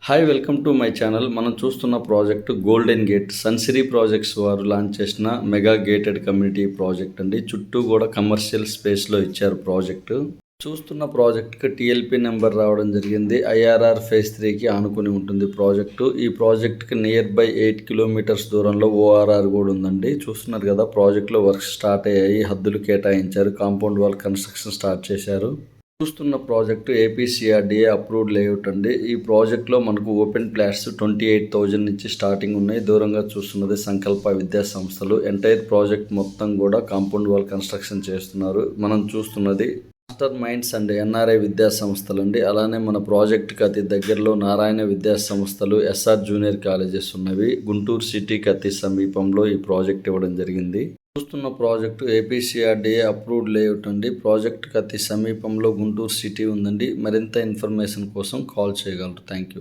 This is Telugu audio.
Hi welcome to my channel. మనం చూస్తున్న project golden gate Sunsiri projects వారు లాంచ్ చేసిన మెగా గేటెడ్ కమ్యూనిటీ ప్రాజెక్ట్ అండి. చుట్టూ కూడా కమర్షియల్ స్పేస్లో ఇచ్చారు ప్రాజెక్టు. చూస్తున్న ప్రాజెక్ట్కి టీఎల్పీ నెంబర్ రావడం జరిగింది. ఐఆర్ఆర్ ఫేజ్ 3కి ఆనుకుని ఉంటుంది ప్రాజెక్టు. ఈ ప్రాజెక్ట్కి నియర్ బై 8 కిలోమీటర్స్ దూరంలో ఓఆర్ఆర్ కూడా ఉందండి. చూస్తున్నారు కదా, ప్రాజెక్ట్లో వర్క్ స్టార్ట్ అయ్యాయి, హద్దులు కేటాయించారు, కాంపౌండ్ వాల్ కన్స్ట్రక్షన్ స్టార్ట్ చేశారు. చూస్తున్న ప్రాజెక్టు ఏపీసీఆర్డీఏ అప్రూవ్డ్ లేఅవుట్ అండి. ఈ ప్రాజెక్ట్లో మనకు ఓపెన్ ప్లాట్స్ 28,000 నుంచి స్టార్టింగ్ ఉన్నాయి. దూరంగా చూస్తున్నది సంకల్ప విద్యా సంస్థలు. ఎంటైర్ ప్రాజెక్ట్ మొత్తం కూడా కాంపౌండ్ వాల్ కన్స్ట్రక్షన్ చేస్తున్నారు. మనం చూస్తున్నది మాస్టర్ మైండ్స్ అండ్ ఎన్ఆర్ఐ విద్యా సంస్థలు అండి. అలానే మన ప్రాజెక్ట్కి అతి దగ్గరలో నారాయణ విద్యా సంస్థలు, ఎస్ఆర్ జూనియర్ కాలేజెస్ ఉన్నవి. గుంటూరు సిటీకి అతి సమీపంలో ఈ ప్రాజెక్ట్ ఇవ్వడం జరిగింది. చూస్తున్న ప్రాజెక్టు ఏపీసీఆర్డీఏ అప్రూవ్డ్ లేఅవుట్ అండి. ప్రాజెక్టుకి అతి సమీపంలో గుంటూరు సిటీ ఉందండి. మరింత ఇన్ఫర్మేషన్ కోసం కాల్ చేయగలరు. Thank you.